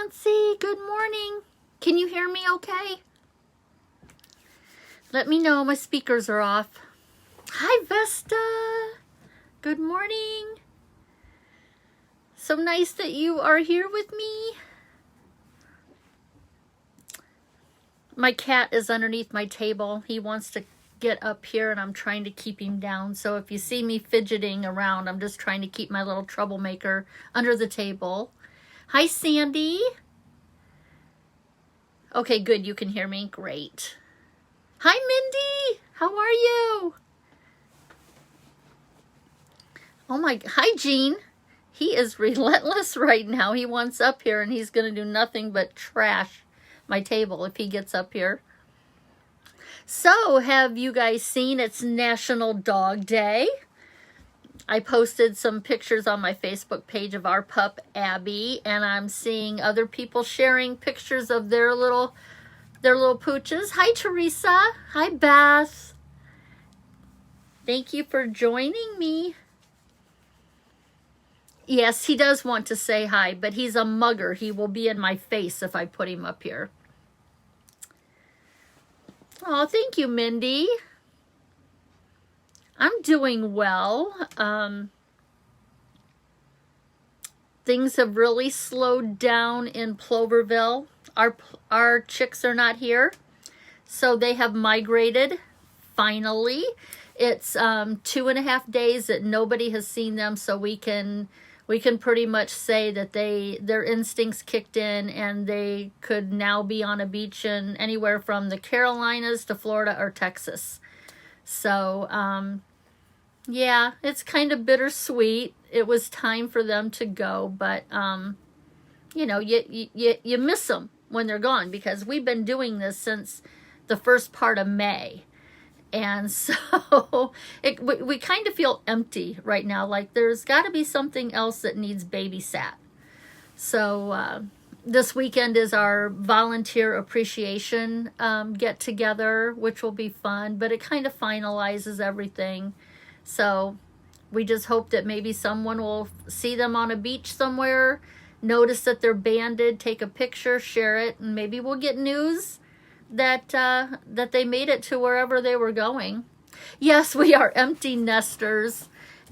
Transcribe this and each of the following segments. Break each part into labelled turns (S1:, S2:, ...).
S1: Nancy. Good morning. Can you hear me okay? Let me know. My speakers are off. Hi, Vesta. Good morning. So nice that you are here with me. My cat is underneath my table. He wants to get up here and I'm trying to keep him down. So if you see me fidgeting around, I'm just trying to keep my little troublemaker under the table. Hi, Sandy. Okay, good. You can hear me. Great. Hi, Mindy. How are you? Oh my, hi, Jean. He is relentless right now. He wants up here and he's going to do nothing but trash my table if he gets up here. So, have you guys seen it's National Dog Day? I posted some pictures on my Facebook page of our pup, Abby, and I'm seeing other people sharing pictures of their little pooches. Hi, Teresa. Hi, Beth. Thank you for joining me. Yes, he does want to say hi, but he's a mugger. He will be in my face if I put him up here. Oh, thank you, Mindy. I'm doing well. Things have really slowed down in Ploverville. Our chicks are not here, so they have migrated, finally. It's 2.5 days that nobody has seen them, so we can pretty much say that their instincts kicked in and they could now be on a beach in anywhere from the Carolinas to Florida or Texas. So, yeah, it's kind of bittersweet. It was time for them to go, but, you know, you miss them when they're gone because we've been doing this since the first part of May. And so we kind of feel empty right now. Like there's got to be something else that needs babysat. So this weekend is our volunteer appreciation get together, which will be fun. But it kind of finalizes everything. So we just hope that maybe someone will see them on a beach somewhere, notice that they're banded, take a picture, share it, and maybe we'll get news that they made it to wherever they were going. Yes, we are empty nesters.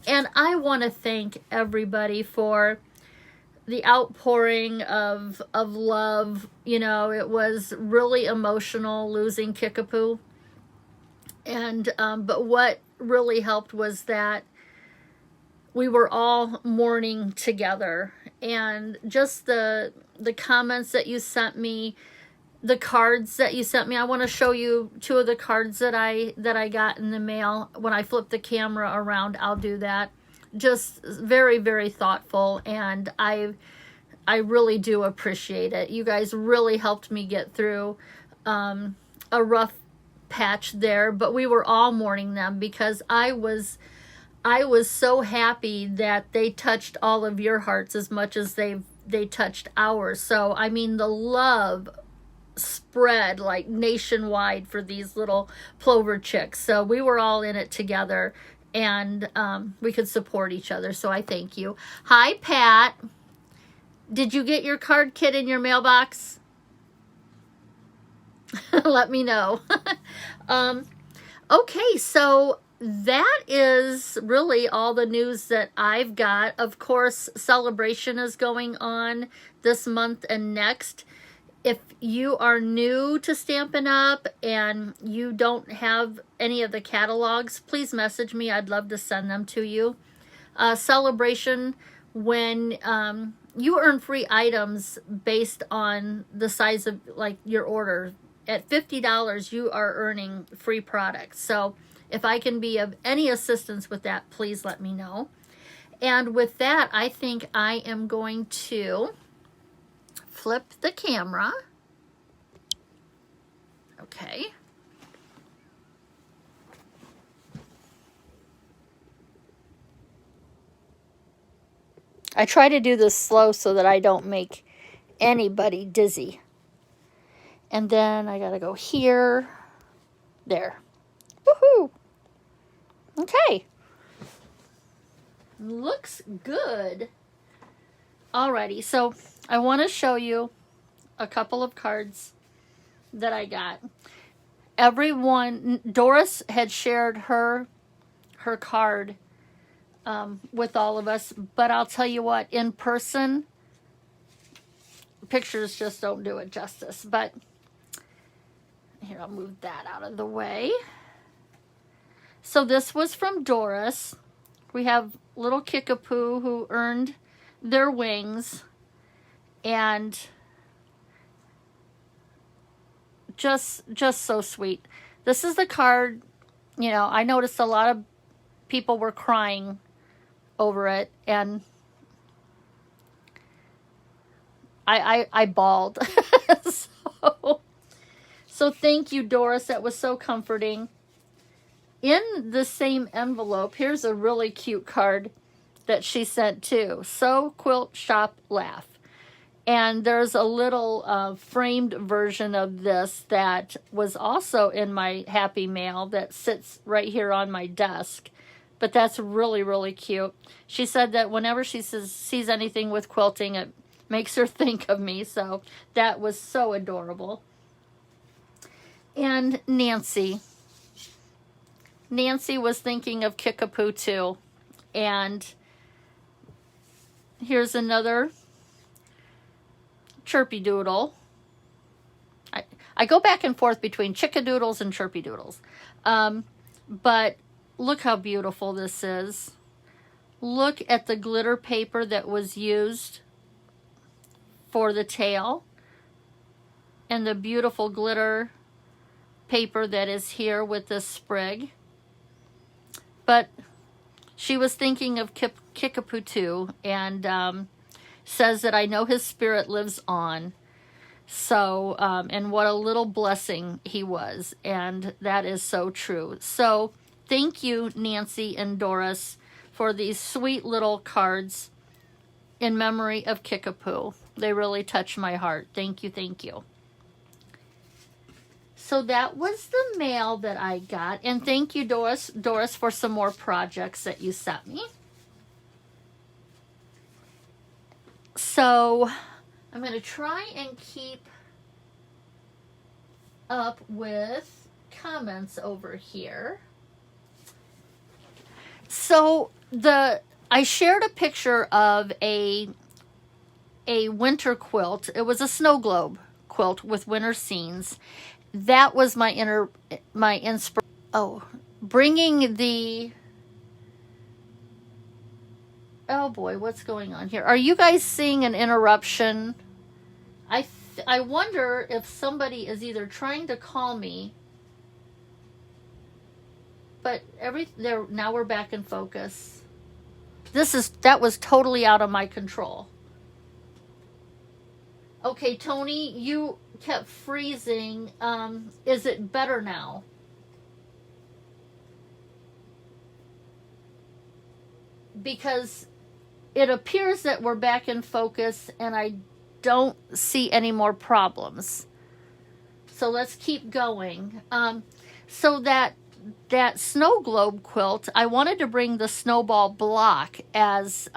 S1: And I want to thank everybody for the outpouring of love. You know, it was really emotional losing Kickapoo. And but what really helped was that we were all mourning together. And just the comments that you sent me, the cards that you sent me. I want to show you 2 of the cards that I got in the mail. When I flip the camera around, I'll do that. Just very, very thoughtful, and I really do appreciate it. You guys really helped me get through a rough patch there, but we were all mourning them because I was so happy that they touched all of your hearts as much as they touched ours. So I mean, the love spread like nationwide for these little plover chicks. So we were all in it together, and we could support each other. So I thank you. Hi, Pat. Did you get your card kit in your mailbox? Let me know. Okay, so that is really all the news that I've got. Of course, celebration is going on this month and next. If you are new to Stampin' Up! And you don't have any of the catalogs, please message me. I'd love to send them to you. Celebration, when you earn free items based on the size of like your order. At $50, you are earning free products. So if I can be of any assistance with that, please let me know. And with that, I think I am going to flip the camera. Okay. I try to do this slow so that I don't make anybody dizzy. And then I gotta go here. There. Woohoo! Okay. Looks good. Alrighty, so I want to show you a couple of cards that I got. Everyone, Doris had shared her card with all of us, but I'll tell you what, in person, pictures just don't do it justice. But here, I'll move that out of the way. So this was from Doris. We have little Kickapoo who earned their wings, and just so sweet. This is the card, you know, I noticed a lot of people were crying over it, and I bawled. So thank you, Doris. That was so comforting. In the same envelope, here's a really cute card that she sent too. Sew, quilt, shop, laugh. And there's a little framed version of this that was also in my Happy Mail that sits right here on my desk. But that's really, really cute. She said that whenever she sees anything with quilting, it makes her think of me. So that was so adorable. And Nancy. Nancy was thinking of Kickapoo too. And here's another Chirpy Doodle. I go back and forth between Chickadoodles and Chirpy Doodles. But look how beautiful this is. Look at the glitter paper that was used for the tail. And the beautiful glitter paper that is here with this sprig. But she was thinking of Kickapoo too, and says that I know his spirit lives on. So, and what a little blessing he was, and that is so true. So, thank you, Nancy and Doris, for these sweet little cards in memory of Kickapoo. They really touch my heart. Thank you, thank you. So that was the mail that I got. And thank you, Doris, for some more projects that you sent me. So I'm going to try and keep up with comments over here. So I shared a picture of a winter quilt. It was a snow globe quilt with winter scenes. That was my inspiration. Oh, bringing the... Oh boy, what's going on here? Are you guys seeing an interruption? I wonder if somebody is either trying to call me, but now we're back in focus. That was totally out of my control. Okay, Tony, you kept freezing. Is it better now? Because it appears that we're back in focus and I don't see any more problems. So let's keep going. So that snow globe quilt, I wanted to bring the Snowball block as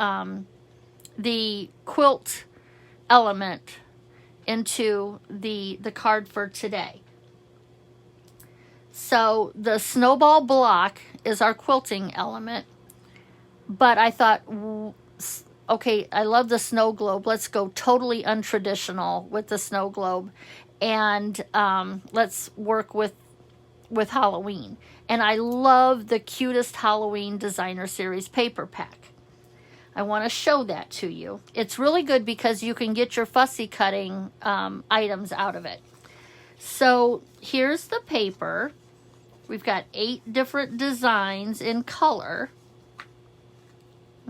S1: the quilt element into the card for today. So the Snowball block is our quilting element, but I thought, okay, I love the snow globe. Let's go totally untraditional with the snow globe, and let's work with Halloween. And I love the Cutest Halloween Designer Series paper pack. I want to show that to you. It's really good because you can get your fussy cutting items out of it. So here's the paper. We've got 8 different designs in color.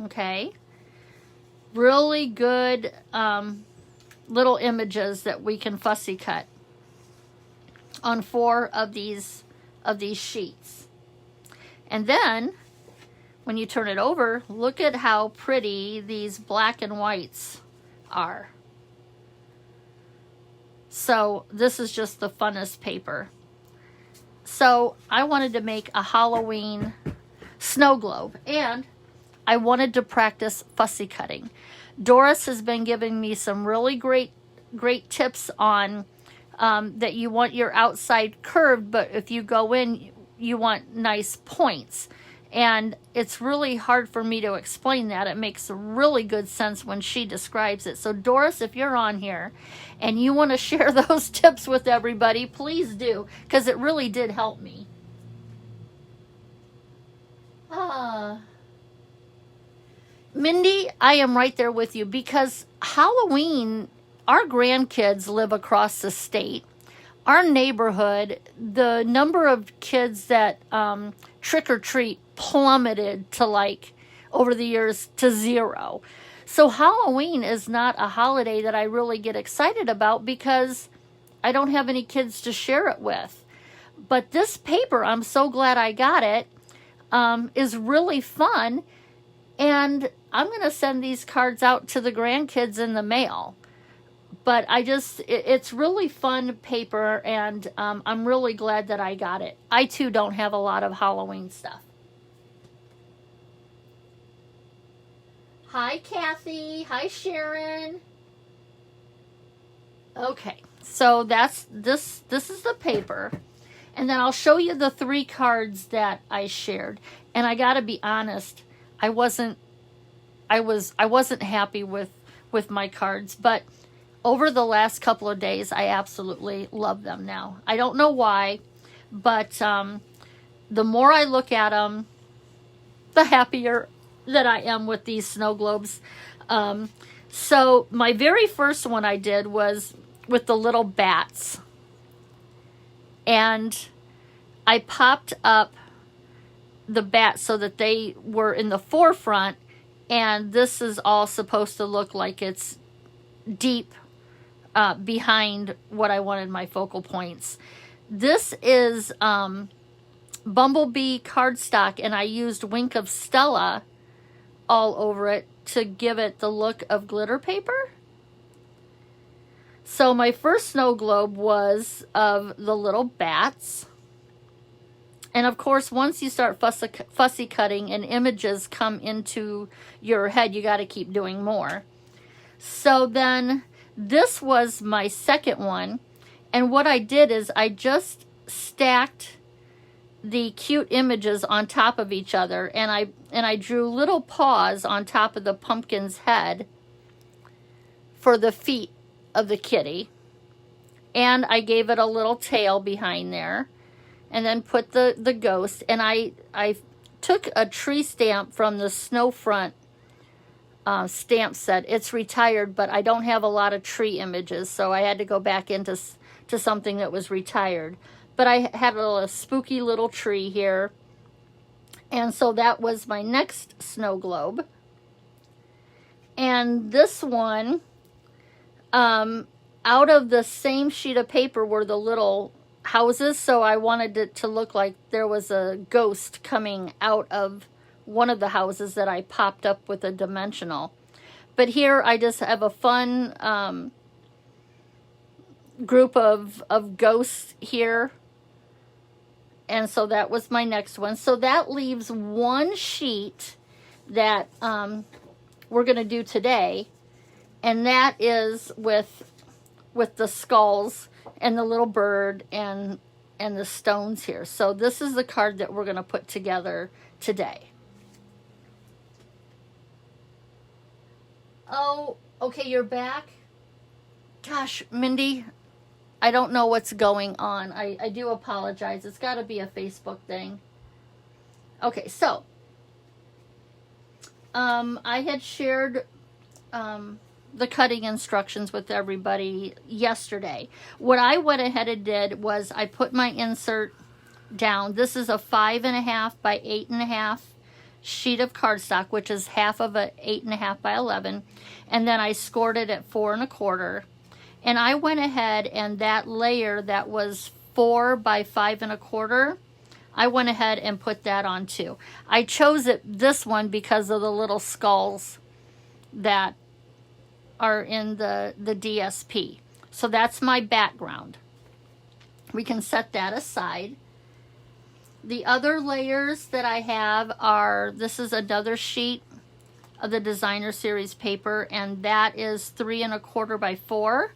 S1: Okay. Really good little images that we can fussy cut on 4 of these sheets. And then when you turn it over, look at how pretty these black and whites are. So this is just the funnest paper. So I wanted to make a Halloween snow globe, and I wanted to practice fussy cutting. Doris has been giving me some really great great tips on that you want your outside curved, but if you go in, you want nice points. And it's really hard for me to explain that. It makes really good sense when she describes it. So Doris, if you're on here and you want to share those tips with everybody, please do, because it really did help me. Mindy, I am right there with you, because Halloween, our grandkids live across the state. Our neighborhood, the number of kids that trick or treat plummeted to, like, over the years to 0. So Halloween is not a holiday that I really get excited about because I don't have any kids to share it with. But this paper, I'm so glad I got it, is really fun. And I'm going to send these cards out to the grandkids in the mail. But it's really fun paper, and I'm really glad that I got it. I, too, don't have a lot of Halloween stuff. Hi, Kathy. Hi, Sharon. Okay, so this is the paper. And then I'll show you the 3 cards that I shared. And I got to be honest, I wasn't happy with my cards, but over the last couple of days, I absolutely love them now. I don't know why, but the more I look at them, the happier that I am with these snow globes. So my very first one I did was with the little bats. And I popped up the bats so that they were in the forefront. And this is all supposed to look like it's deep behind what I wanted my focal points. This is Bumblebee cardstock, and I used Wink of Stella all over it to give it the look of glitter paper. So my first snow globe was of the little bats. And of course, once you start fussy cutting and images come into your head, you got to keep doing more. So then this was my second one. And what I did is I just stacked the cute images on top of each other, and I drew little paws on top of the pumpkin's head for the feet of the kitty, and I gave it a little tail behind there, and then put the ghost. And I took a tree stamp from the Snowfront stamp set. It's retired, but I don't have a lot of tree images, so I had to go back into something that was retired. But I had a spooky little tree here. And so that was my next snow globe. And this one, out of the same sheet of paper were the little houses. So I wanted it to look like there was a ghost coming out of one of the houses that I popped up with a dimensional. But here I just have a fun group of ghosts here. And so that was my next one. So that leaves one sheet that we're going to do today. And that is with the skulls and the little bird and the stones here. So this is the card that we're going to put together today. Oh, okay, you're back? Gosh, Mindy, I don't know what's going on. I do apologize. It's got to be a Facebook thing. Okay, so I had shared the cutting instructions with everybody yesterday. What I went ahead and did was I put my insert down. This is a 5.5 by 8.5 sheet of cardstock, which is half of a 8.5 by 11, and then I scored it at 4 1/4. And I went ahead and that layer that was 4 by 5 1/4, I went ahead and put that on too. I chose this one because of the little skulls that are in the DSP. So that's my background. We can set that aside. The other layers that I have are, this is another sheet of the Designer Series paper, and that is 3 1/4 by 4.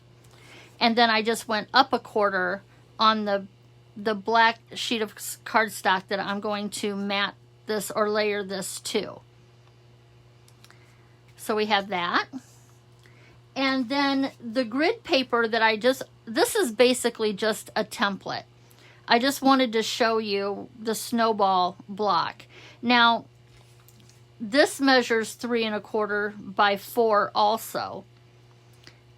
S1: And then I just went up a quarter on the black sheet of cardstock that I'm going to mat this or layer this to. So we have that. And then the grid paper that this is basically just a template. I just wanted to show you the Snowball block. Now, this measures 3 1/4 by 4 also.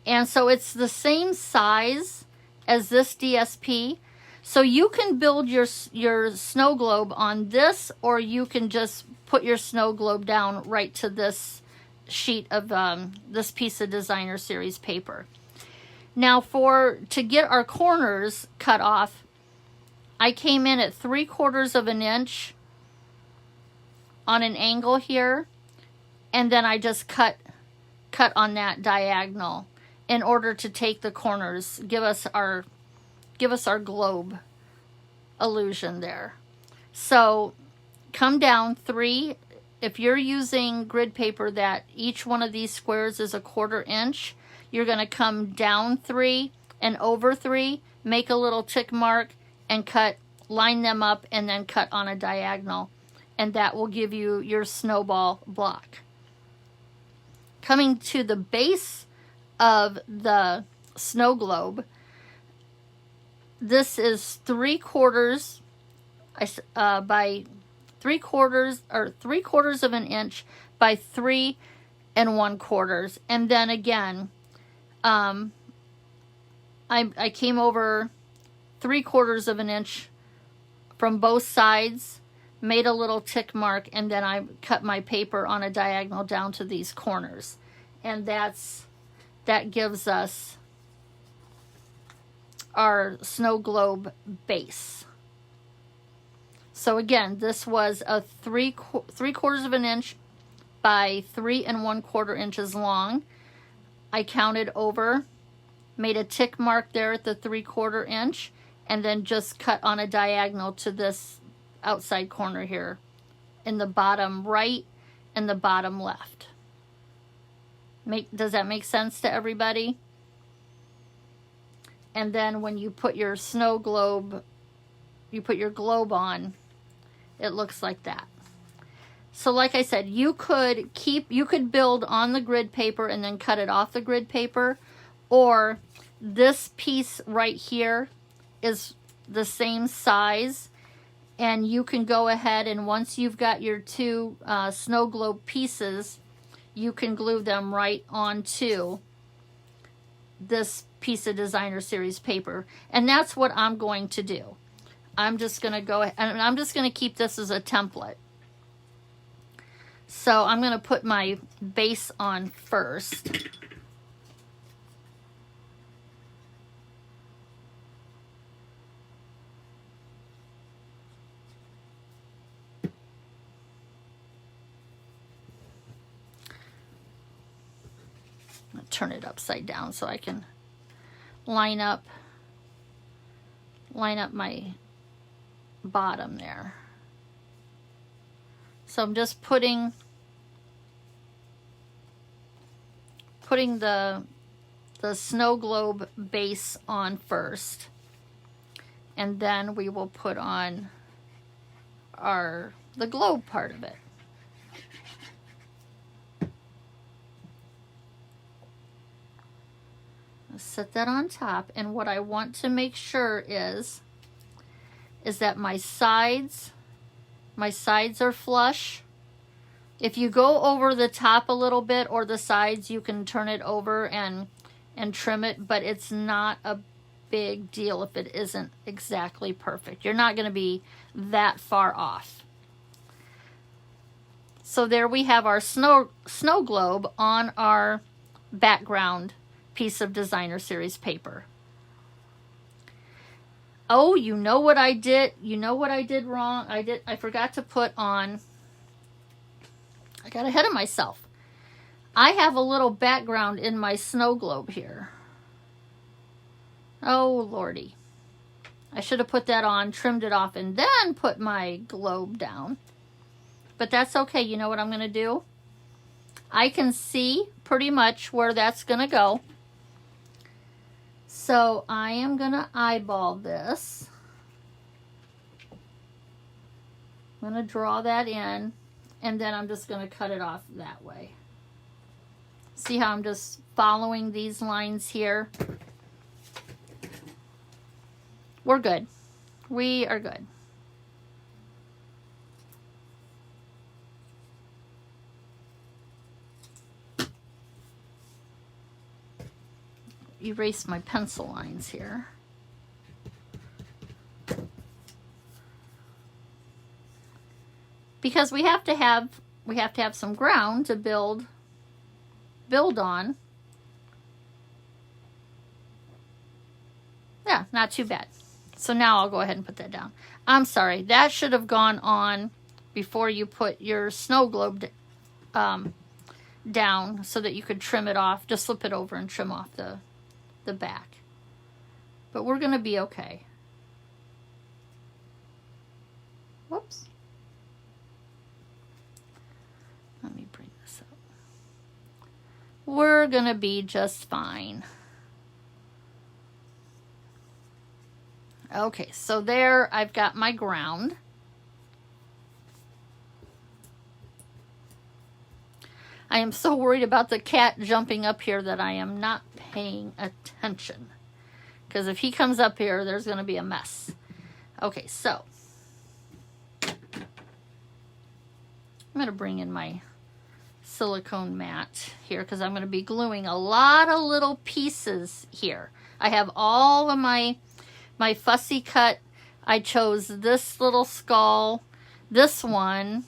S1: And so it's the same size as this DSP. So you can build your snow globe on this, or you can just put your snow globe down right to this sheet of this piece of designer series paper. Now to get our corners cut off, I came in at 3/4 of an inch on an angle here, and then I just cut on that diagonal in order to take the corners, give us our globe illusion there. So come down 3. If you're using grid paper that each one of these squares is 1/4 inch, you're going to come down 3 and over 3, make a little tick mark, and line them up, and then cut on a diagonal. And that will give you your Snowball block. Coming to the base of the snow globe, this is 3/4 by 3/4 or 3/4 of an inch by 3 1/4. And then again, I came over 3/4 of an inch from both sides, made a little tick mark, and then I cut my paper on a diagonal down to these corners. And that gives us our snow globe base. So again, this was a 3/4 of an inch by 3 1/4 inches long. I counted over, made a tick mark there at the 3/4 inch, and then just cut on a diagonal to this outside corner here in the bottom right and the bottom left. Does that make sense to everybody? And then when you put your snow globe, you put your globe on, it looks like that. So like I said, you could build on the grid paper and then cut it off the grid paper, or this piece right here is the same size, and you can go ahead and once you've got your 2 snow globe pieces, you can glue them right onto this piece of designer series paper. And that's what I'm going to do. I'm just going to go ahead, and I'm just going to keep this as a template. So I'm going to put my base on first. I'll turn it upside down so I can line up my bottom there. So I'm just putting the snow globe base on first, and then we will put on the globe part of it. Set that on top, and what I want to make sure is that my sides are flush. If you go over the top a little bit or the sides, you can turn it over and trim it, but it's not a big deal if it isn't exactly perfect. You're not going to be that far off. So there we have our snow globe on our background piece of designer series paper. Oh, you know what I did? You know what I did wrong? I forgot to put on, I got ahead of myself. I have a little background in my snow globe here. Oh, Lordy. I should have put that on, trimmed it off, and then put my globe down. But that's okay. You know what I'm going to do? I can see pretty much where that's going to go. So I am going to eyeball this. I'm going to draw that in, and then I'm just going to cut it off that way. See how I'm just following these lines here? We're good. We are good. Erase my pencil lines here. Because we have to have some ground to build on. Yeah, not too bad. So now I'll go ahead and put that down. I'm sorry, that should have gone on before you put your snow globe down so that you could trim it off. Just flip it over and trim off the back. But we're going to be okay. Whoops. Let me bring this up. We're going to be just fine. Okay, so there I've got my ground. I am so worried about the cat jumping up here that I am not paying attention. Because if he comes up here, there's going to be a mess. Okay, so I'm going to bring in my silicone mat here because I'm going to be gluing a lot of little pieces here. I have all of my fussy cut. I chose this little skull, this one,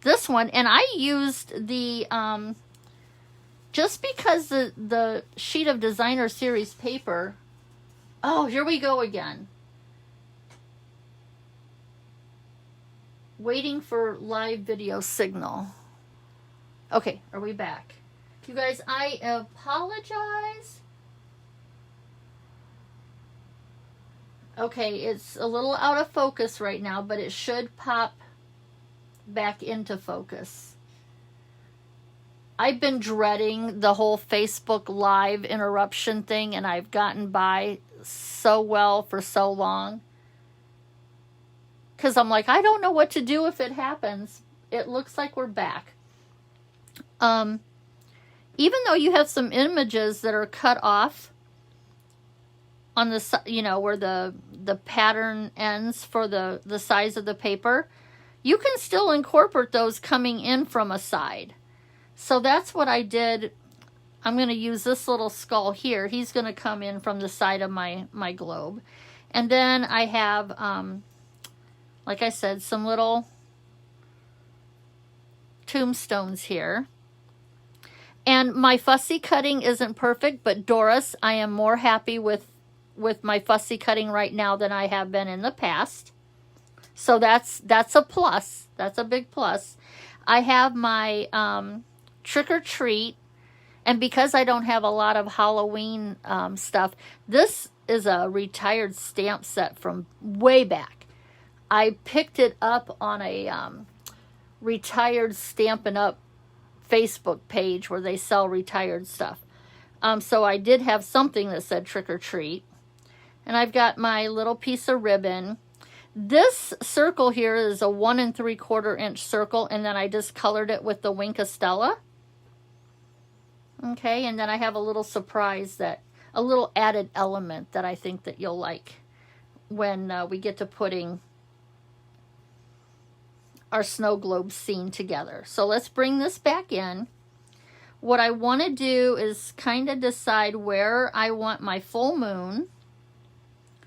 S1: and I used the just because the sheet of designer series paper. Oh, here we go again. Waiting for live video signal. Okay, are we back? You guys, I apologize. Okay, it's a little out of focus right now, but it should pop back into focus. I've been dreading the whole Facebook Live interruption thing, and I've gotten by so well for so long. Because I'm like, I don't know what to do if it happens. It looks like we're back. Even though you have some images that are cut off on the, you know, where the pattern ends for the size of the paper, you can still incorporate those coming in from a side. So that's what I did. I'm going to use this little skull here. He's going to come in from the side of my globe. And then I have, like I said, some little tombstones here. And my fussy cutting isn't perfect, but Doris, I am more happy with my fussy cutting right now than I have been in the past. So that's a plus. That's a big plus. I have my trick or treat, and because I don't have a lot of Halloween stuff, this is a retired stamp set from way back. I picked it up on a retired Stampin' Up Facebook page where they sell retired stuff. So I did have something that said trick or treat. And I've got my little piece of ribbon. This circle here is a 1 3/4 inch circle, and then I just colored it with the Wink of Stella. Okay, and then I have a little surprise, a little added element that I think that you'll like when we get to putting our snow globe scene together. So let's bring this back in. What I want to do is kind of decide where I want my full moon.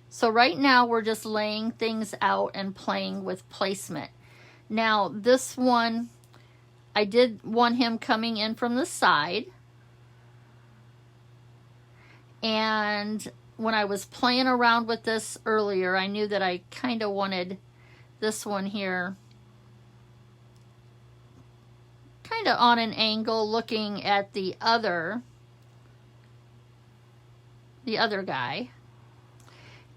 S1: So right now we're just laying things out and playing with placement. Now this one, I did want him coming in from the side. And when I was playing around with this earlier, I knew that I kind of wanted this one here kind of on an angle looking at the other guy.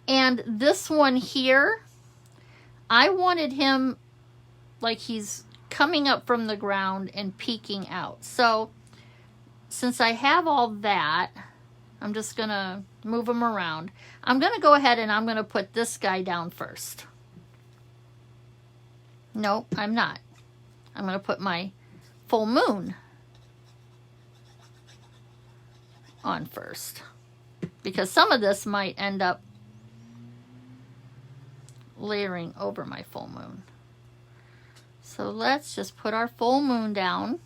S1: And this one here, I wanted him like he's coming up from the ground and peeking out. So since I have all that, I'm just going to move them around. I'm going to go ahead and I'm going to put this guy down first. Nope, I'm not. I'm going to put my full moon on first, because some of this might end up layering over my full moon. So let's just put our full moon down.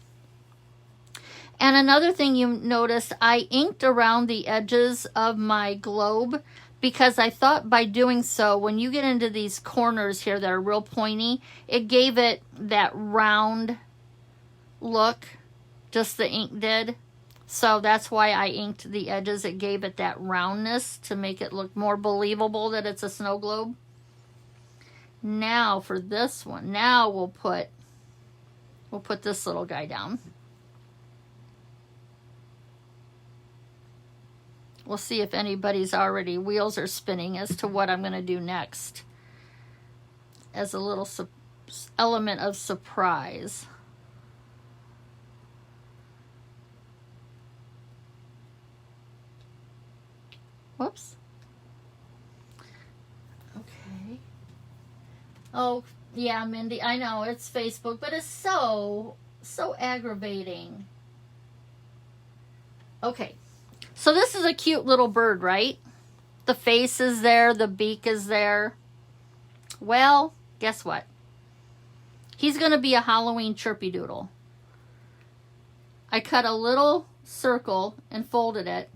S1: And another thing you noticed, I inked around the edges of my globe because I thought by doing so, when you get into these corners here that are real pointy, it gave it that round look, just the ink did. So that's why I inked the edges. It gave it that roundness to make it look more believable that it's a snow globe. Now for this one, now we'll put this little guy down. We'll see if anybody's already wheels are spinning as to what I'm going to do next as a little element of surprise. Whoops. Okay. Oh, yeah, Mindy, I know it's Facebook, but it's so aggravating. Okay. So this is a cute little bird, right? The face is there, the beak is there. Well, guess what? He's going to be a Halloween chirpy doodle. I cut a little circle and folded it.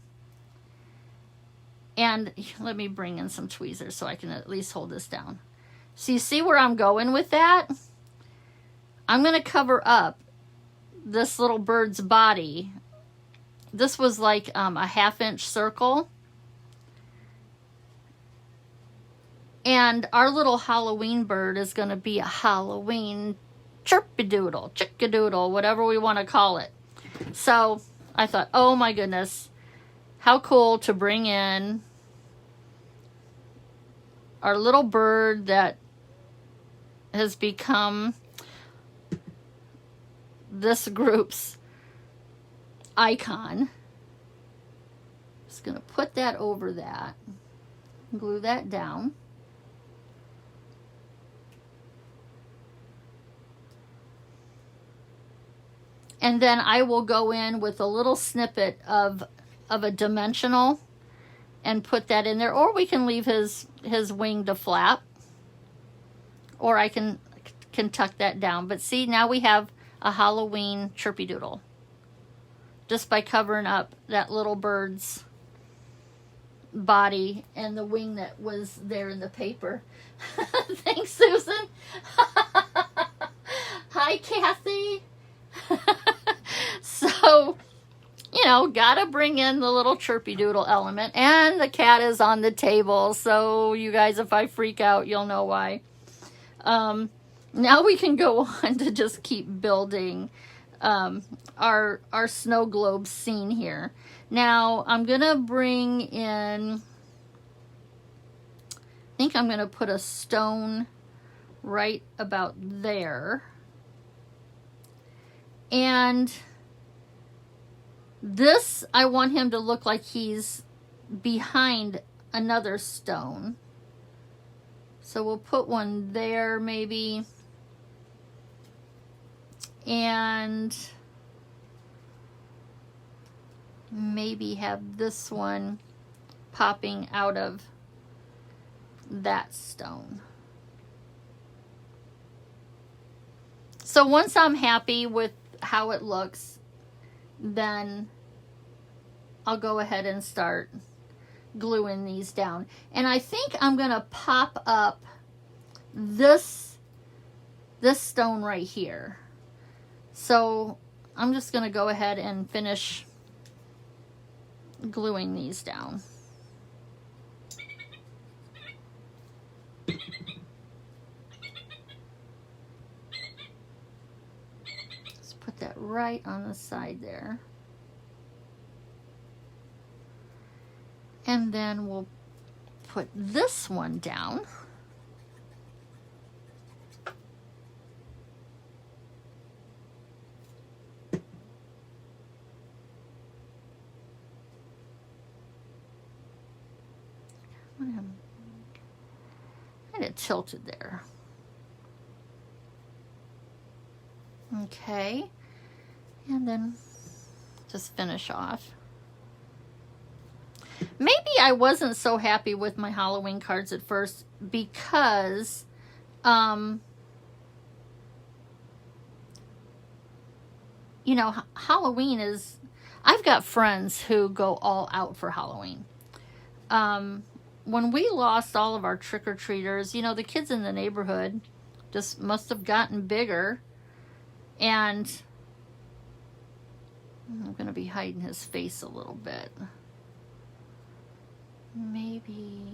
S1: And let me bring in some tweezers so I can at least hold this down. So you see where I'm going with that? I'm going to cover up this little bird's body. This was like a 1/2-inch circle. And our little Halloween bird is going to be a Halloween chirpadoodle, chickadoodle, whatever we want to call it. So I thought, oh my goodness, how cool to bring in our little bird that has become this group's icon. Just going to put that over that, glue that down. And then I will go in with a little snippet of a dimensional and put that in there. Or we can leave his wing to flap. Or I can tuck that down. But see, now we have a Halloween chirpy doodle. Just by covering up that little bird's body and the wing that was there in the paper. Thanks, Susan. Hi, Kathy. So, you know, gotta bring in the little chirpy doodle element. And the cat is on the table. So, you guys, if I freak out, you'll know why. Now we can go on to just keep building our snow globe scene here. Now I'm gonna bring in, I think I'm gonna put a stone right about there, and this I want him to look like he's behind another stone, so we'll put one there maybe. And maybe have this one popping out of that stone. So once I'm happy with how it looks, then I'll go ahead and start gluing these down. And I think I'm going to pop up this stone right here. So I'm just going to go ahead and finish gluing these down. Let's put that right on the side there. And then we'll put this one down. Kind of tilted there. Okay. And then just finish off. Maybe I wasn't so happy with my Halloween cards at first because you know, Halloween is, I've got friends who go all out for Halloween. When we lost all of our trick-or-treaters, you know, the kids in the neighborhood just must have gotten bigger. And I'm going to be hiding his face a little bit. Maybe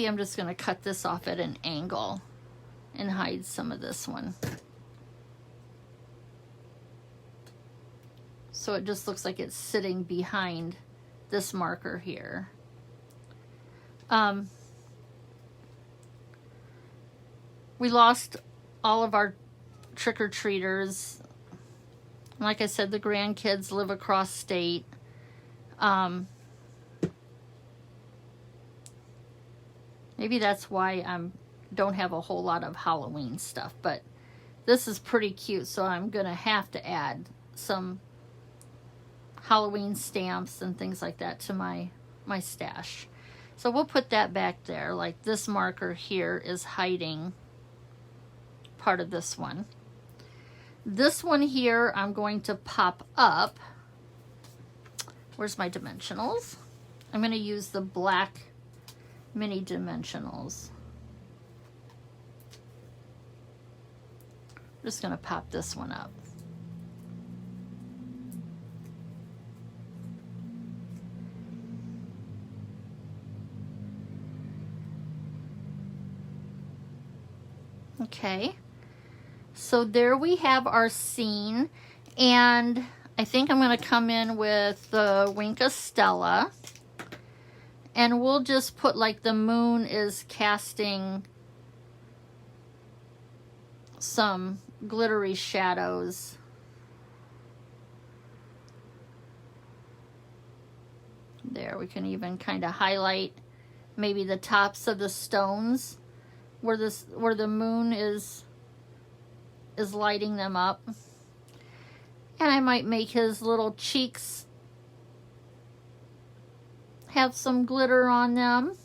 S1: I'm just going to cut this off at an angle and hide some of this one. So it just looks like it's sitting behind this marker here. We lost all of our trick-or-treaters. Like I said, the grandkids live across state. Maybe that's why I don't have a whole lot of Halloween stuff, but this is pretty cute, so I'm going to have to add some Halloween stamps and things like that to my stash. So we'll put that back there. Like this marker here is hiding part of this one. This one here I'm going to pop up. Where's my dimensionals? I'm going to use the black mini dimensionals. I'm just going to pop this one up. Okay, so there we have our scene, and I think I'm going to come in with the Winka Stella, and we'll just put like the moon is casting some glittery shadows. There, we can even kind of highlight maybe the tops of the stones where the moon is lighting them up. And I might make his little cheeks have some glitter on them.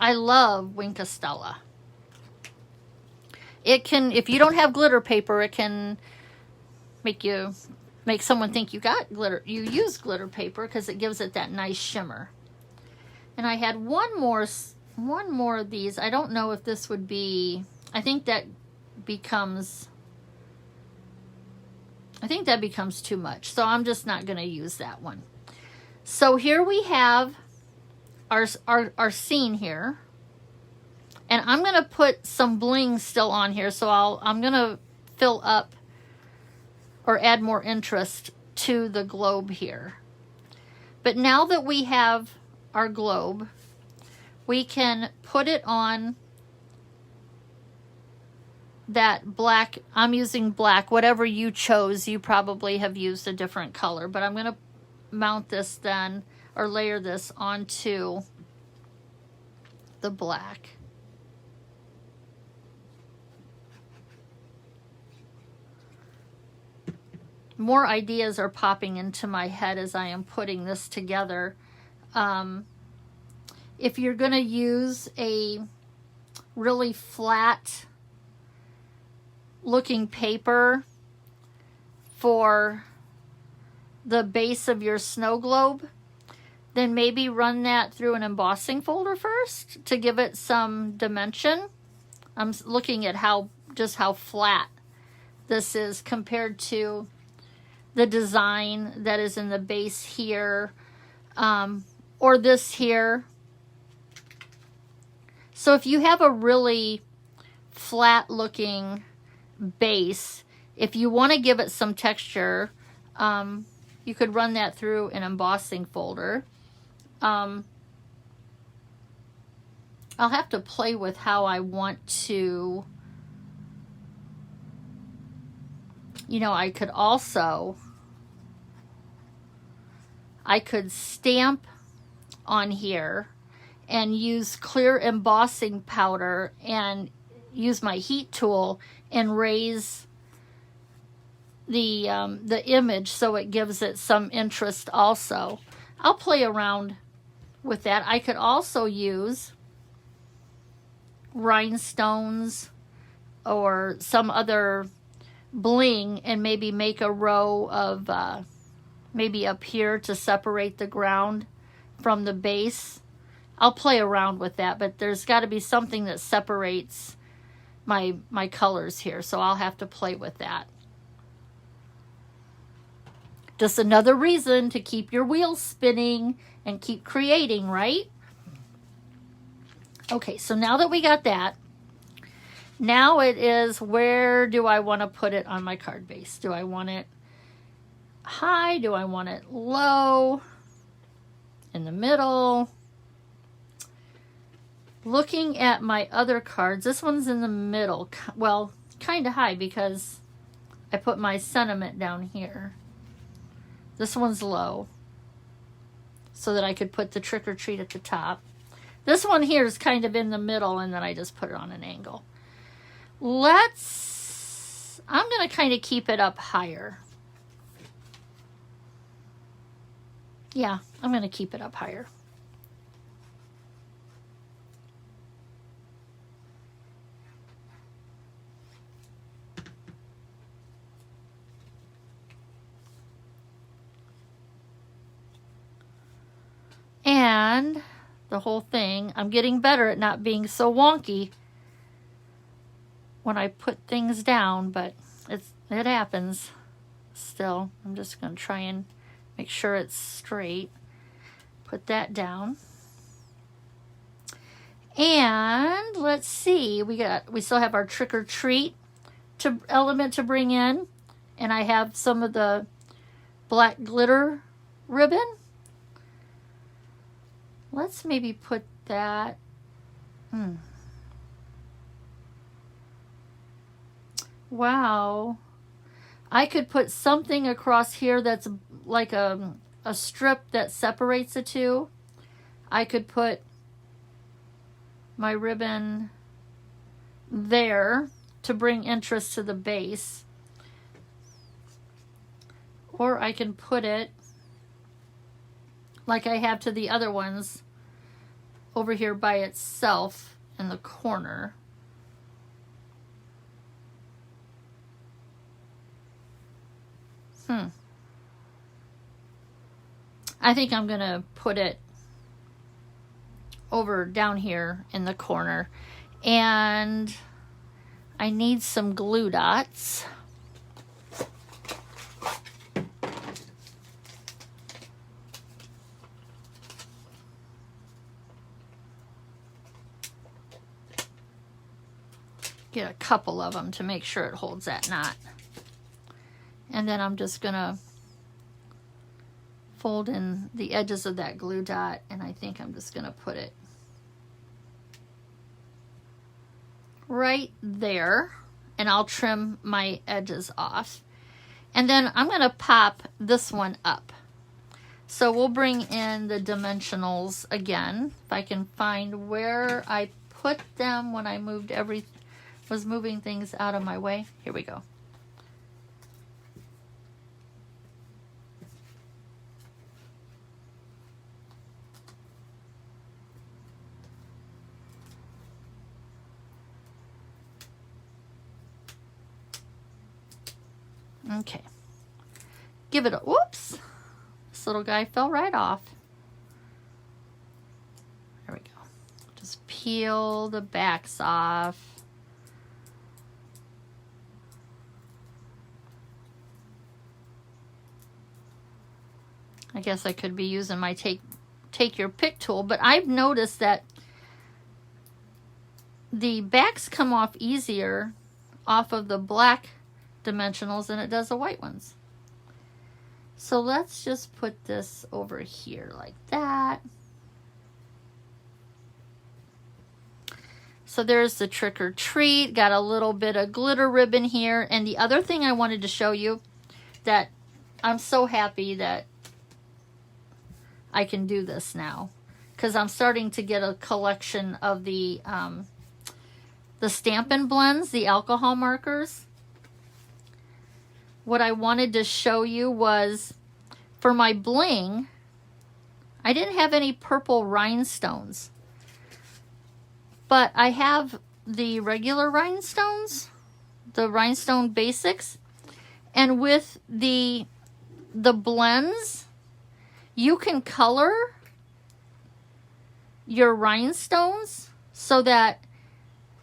S1: I love Winka Stella. It can, if you don't have glitter paper, it can make someone think you got glitter. You use glitter paper because it gives it that nice shimmer. And I had one more of these. I don't know if this would be, I think that becomes too much. So I'm just not going to use that one. So here we have our scene here. And I'm going to put some bling still on here. So I'm going to fill up or add more interest to the globe here. But now that we have our globe, we can put it on that black. I'm using black. Whatever you chose, you probably have used a different color. But I'm going to mount this then, or layer this onto the black. More ideas are popping into my head as I am putting this together. If you're going to use a really flat looking paper for the base of your snow globe, then maybe run that through an embossing folder first to give it some dimension. I'm looking at just how flat this is compared to the design that is in the base here, or this here. So if you have a really flat looking base, if you want to give it some texture, you could run that through an embossing folder. I'll have to play with how I want to, I could also I could stamp on here and use clear embossing powder and use my heat tool and raise the image so it gives it some interest also. I'll play around with that. I could also use rhinestones or some other bling and maybe make a row of maybe up here to separate the ground from the base. I'll play around with that, but there's got to be something that separates my colors here, so I'll have to play with that. Just another reason to keep your wheels spinning and keep creating, right? Okay, so now that we got that, now it is, where do I want to put it on my card base? Do I want it high? Do I want it low? In the middle? Looking at my other cards, this one's in the middle. Well, kind of high because I put my sentiment down here. This one's low so that I could put the trick or treat at the top. This one here is kind of in the middle, and then I just put it on an angle. I'm going to kind of keep it up higher. Yeah, I'm going to keep it up higher. And the whole thing, I'm getting better at not being so wonky when I put things down, but it happens still. I'm just going to try and make sure it's straight. Put that down. And let's see, we still have our trick or treat element to bring in, and I have some of the black glitter ribbon. Let's maybe put that. Wow. I could put something across here that's like a strip that separates the two. I could put my ribbon there to bring interest to the base. Or I can put it like I have to the other ones over here by itself in the corner. I think I'm going to put it over down here in the corner. And I need some glue dots. Get a couple of them to make sure it holds that knot. And then I'm just going to fold in the edges of that glue dot, and I think I'm just going to put it right there, and I'll trim my edges off. And then I'm going to pop this one up. So we'll bring in the dimensionals again, if I can find where I put them when I was moving things out of my way. Here we go. Okay. Give it a, whoops. This little guy fell right off. There we go. Just peel the backs off. I guess I could be using my take your pick tool, but I've noticed that the backs come off easier off of the black dimensionals than it does the white ones. So let's just put this over here like that. So there's the trick or treat. Got a little bit of glitter ribbon here. And the other thing I wanted to show you that I'm so happy that I can do this now, because I'm starting to get a collection of the Stampin' blends, the alcohol markers. What I wanted to show you was, for my bling, I didn't have any purple rhinestones, but I have the regular rhinestones, the rhinestone basics, and with the blends, you can color your rhinestones so that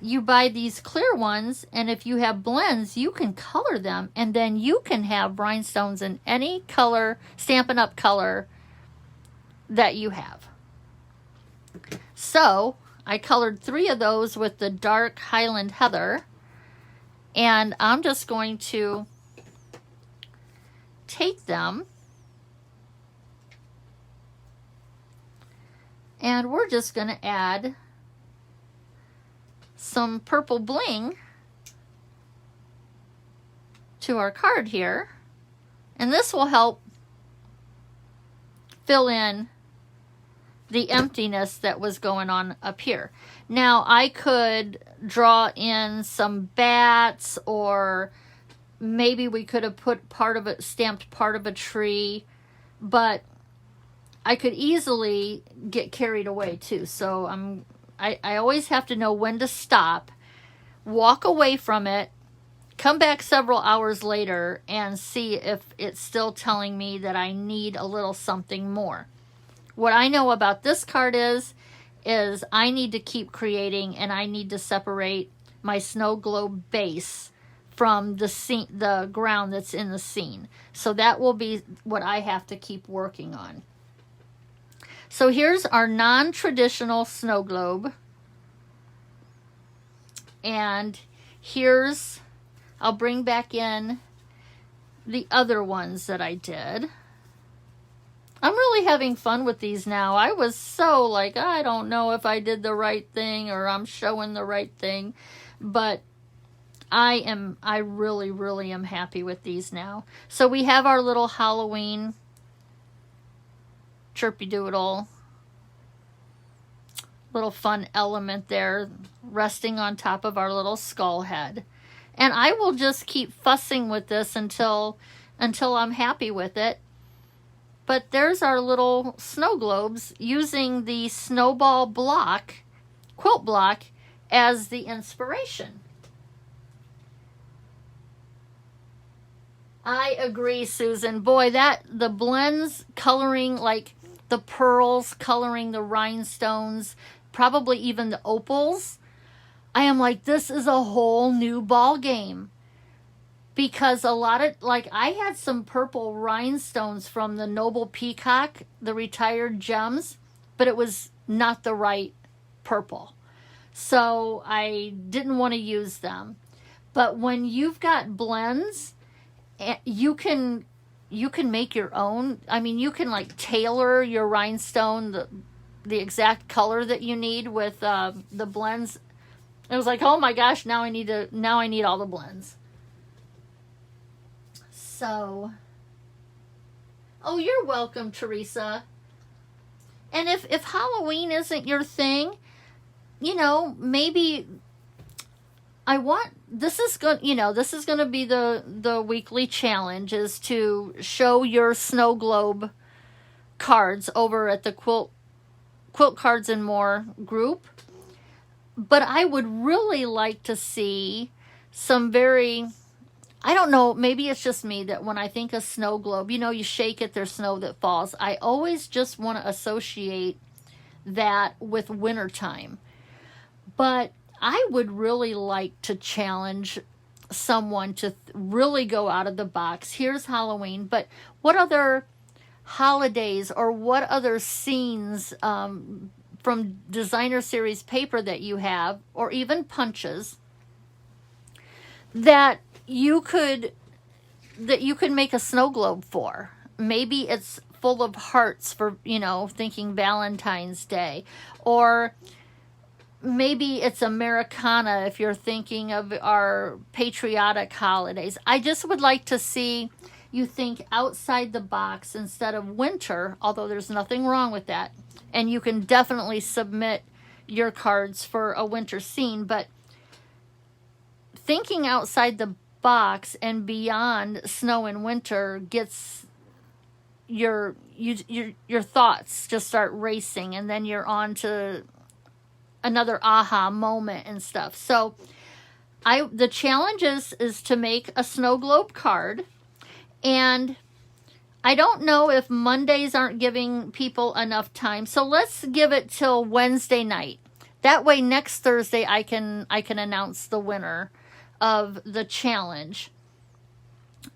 S1: you buy these clear ones, and if you have blends, you can color them, and then you can have rhinestones in any color, Stampin' Up! Color that you have. So I colored 3 of those with the dark Highland Heather, and I'm just going to take them and we're just going to add some purple bling to our card here, and this will help fill in the emptiness that was going on up here. Now I could draw in some bats, or maybe we could have put part of it, stamped part of a tree, but I could easily get carried away too. So I always have to know when to stop, walk away from it, come back several hours later and see if it's still telling me that I need a little something more. What I know about this card is I need to keep creating, and I need to separate my snow globe base from the scene, the ground that's in the scene. So that will be what I have to keep working on. So here's our non-traditional snow globe. And here's, I'll bring back in the other ones that I did. I'm really having fun with these now. I was so like, I don't know if I did the right thing or I'm showing the right thing, but I really, really am happy with these now. So we have our little Halloween chirpy doodle, little fun element there resting on top of our little skull head. And I will just keep fussing with this until I'm happy with it. But there's our little snow globes using the Snowball block, quilt block, as the inspiration. I agree, Susan. Boy, the blends coloring, like the pearls coloring the rhinestones, probably even the opals, I am like, this is a whole new ball game. Because a lot of, like, I had some purple rhinestones from the Noble Peacock, the retired gems, but it was not the right purple. So I didn't want to use them. But when you've got blends, you can make your own. I mean, you can like tailor your rhinestone the exact color that you need with the blends. It was like, oh my gosh, now I need all the blends. So, oh, you're welcome, Teresa. And if Halloween isn't your thing, you know, maybe this is going to be the weekly challenge, is to show your snow globe cards over at the Quilt Cards and More group. But I would really like to see some very, I don't know, maybe it's just me that when I think of snow globe, you know, you shake it, there's snow that falls. I always just want to associate that with wintertime. But I would really like to challenge someone to really go out of the box. Here's Halloween, but what other holidays or what other scenes from designer series paper that you have, or even punches, that you could make a snow globe for. Maybe it's full of hearts for, you know, thinking Valentine's Day, or maybe it's Americana if you're thinking of our patriotic holidays. I just would like to see you think outside the box instead of winter, although there's nothing wrong with that. And you can definitely submit your cards for a winter scene, but thinking outside the box and beyond snow and winter gets your thoughts just start racing, and then you're on to another aha moment and stuff. So the challenge is to make a snow globe card, and I don't know if Mondays aren't giving people enough time, so let's give it till Wednesday night. That way next Thursday I can announce the winner of the challenge.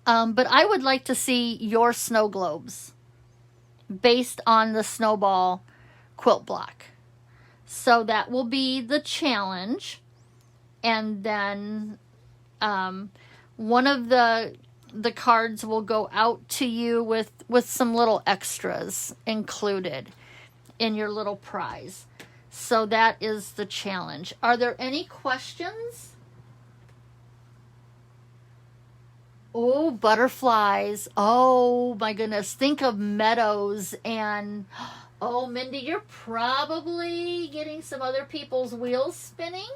S1: But I would like to see your snow globes based on the Snowball quilt block. So that will be the challenge. And then one of the cards will go out to you with some little extras included in your little prize. So that is the challenge. Are there any questions? Oh, butterflies. Oh, my goodness. Think of meadows. And, oh, Mindy, you're probably getting some other people's wheels spinning.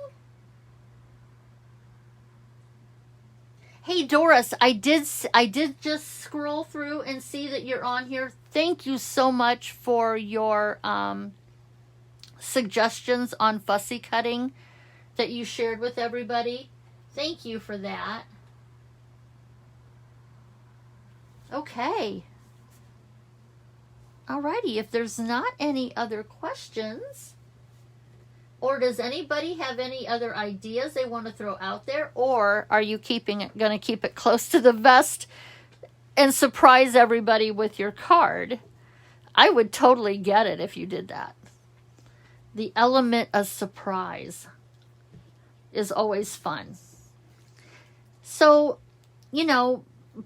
S1: Hey, Doris, I did just scroll through and see that you're on here. Thank you so much for your suggestions on fussy cutting that you shared with everybody. Thank you for that. Okay. Alrighty, if there's not any other questions, or does anybody have any other ideas they want to throw out there, or are you going to keep it close to the vest and surprise everybody with your card? I would totally get it if you did that. The element of surprise is always fun. So,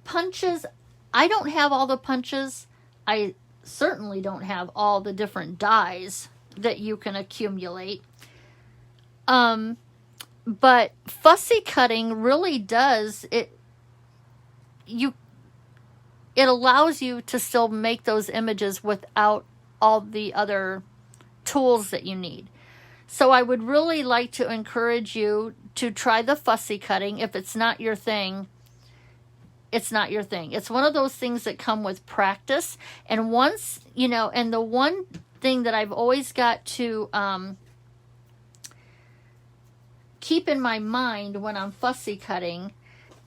S1: punches, I don't have all the punches. I certainly don't have all the different dies that you can accumulate. But fussy cutting really does, it allows you to still make those images without all the other tools that you need. So I would really like to encourage you to try the fussy cutting. If it's not your thing, it's not your thing. It's one of those things that come with practice. And once, and the one thing that I've always got to keep in my mind when I'm fussy cutting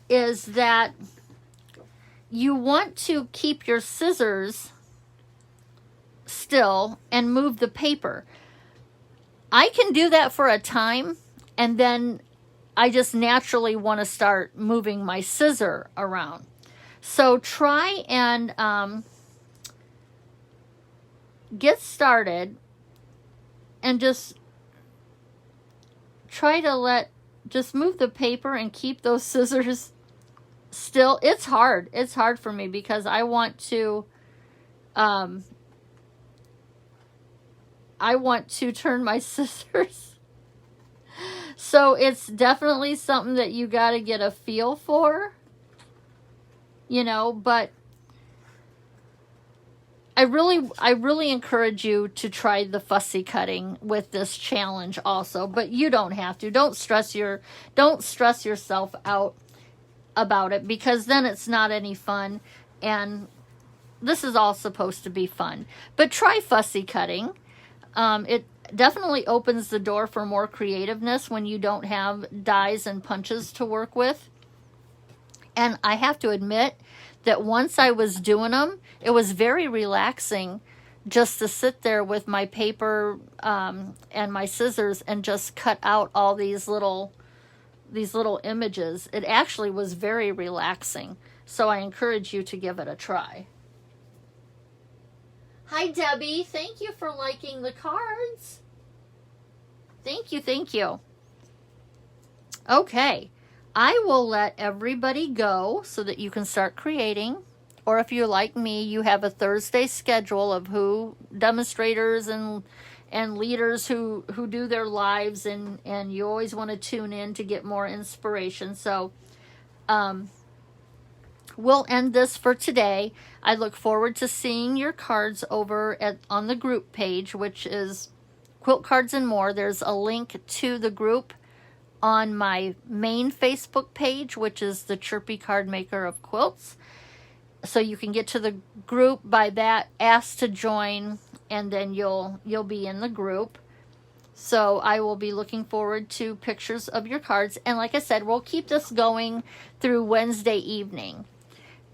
S1: is that you want to keep your scissors still and move the paper. I can do that for a time, and then I just naturally want to start moving my scissor around. So try and get started and just try to just move the paper and keep those scissors still. It's hard. It's hard for me because I want to turn my scissors. So it's definitely something that you got to get a feel for, but I really encourage you to try the fussy cutting with this challenge also, but you don't have to. Don't stress yourself out about it, because then it's not any fun, and this is all supposed to be fun. But try fussy cutting. It definitely opens the door for more creativeness when you don't have dies and punches to work with. And I have to admit that once I was doing them, it was very relaxing just to sit there with my paper and my scissors and just cut out all these little images. It actually was very relaxing. So I encourage you to give it a try. Hi, Debbie. Thank you for liking the cards. Thank you. Okay. I will let everybody go so that you can start creating. Or if you're like me, you have a Thursday schedule of who demonstrators and leaders who do their lives, and you always want to tune in to get more inspiration. So we'll end this for today. I look forward to seeing your cards over on the group page, which is Quilt Cards and More. There's a link to the group on my main Facebook page, which is the Chirpy Card Maker of Quilts. So you can get to the group by that, ask to join, and then you'll be in the group. So I will be looking forward to pictures of your cards. And like I said, we'll keep this going through Wednesday evening.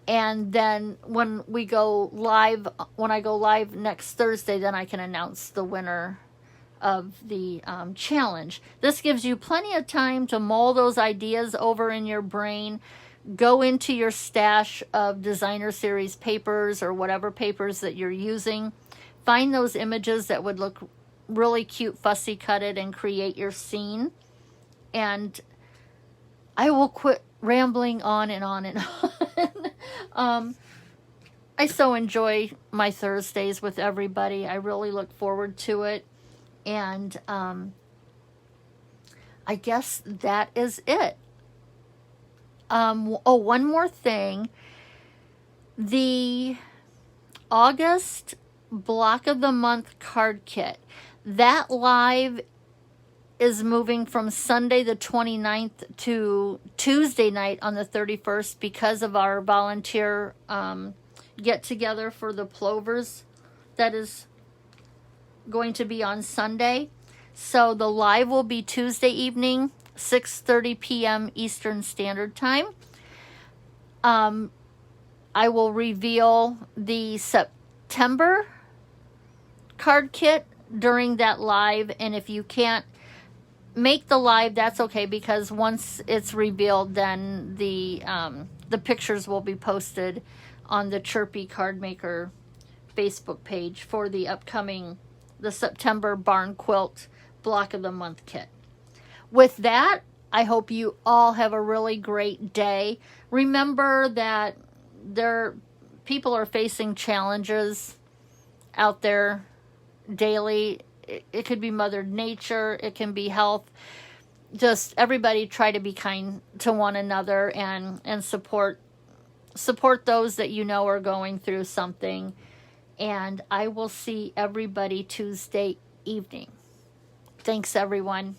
S1: And then when I go live next Thursday, then I can announce the winner of the challenge. This gives you plenty of time to mull those ideas over in your brain, go into your stash of designer series papers or whatever papers that you're using, find those images that would look really cute, fussy cutted, and create your scene. And I will quit rambling on and on and on. I so enjoy my Thursdays with everybody. I really look forward to it. And I guess that is it. Oh, one more thing. The August Block of the Month card kit. That live is moving from Sunday the 29th to Tuesday night on the 31st because of our volunteer get-together for the plovers that is going to be on Sunday. So the live will be Tuesday evening, 6:30 p.m. Eastern Standard Time. I will reveal the September card kit during that live, and if you can't make the live, that's okay, because once it's revealed, then the pictures will be posted on the Chirpy Card Maker Facebook page for the September Barn Quilt Block of the Month kit. With that, I hope you all have a really great day. Remember that people are facing challenges out there daily. It could be Mother Nature, it can be health. Just everybody try to be kind to one another and support those that you know are going through something. And I will see everybody Tuesday evening. Thanks, everyone.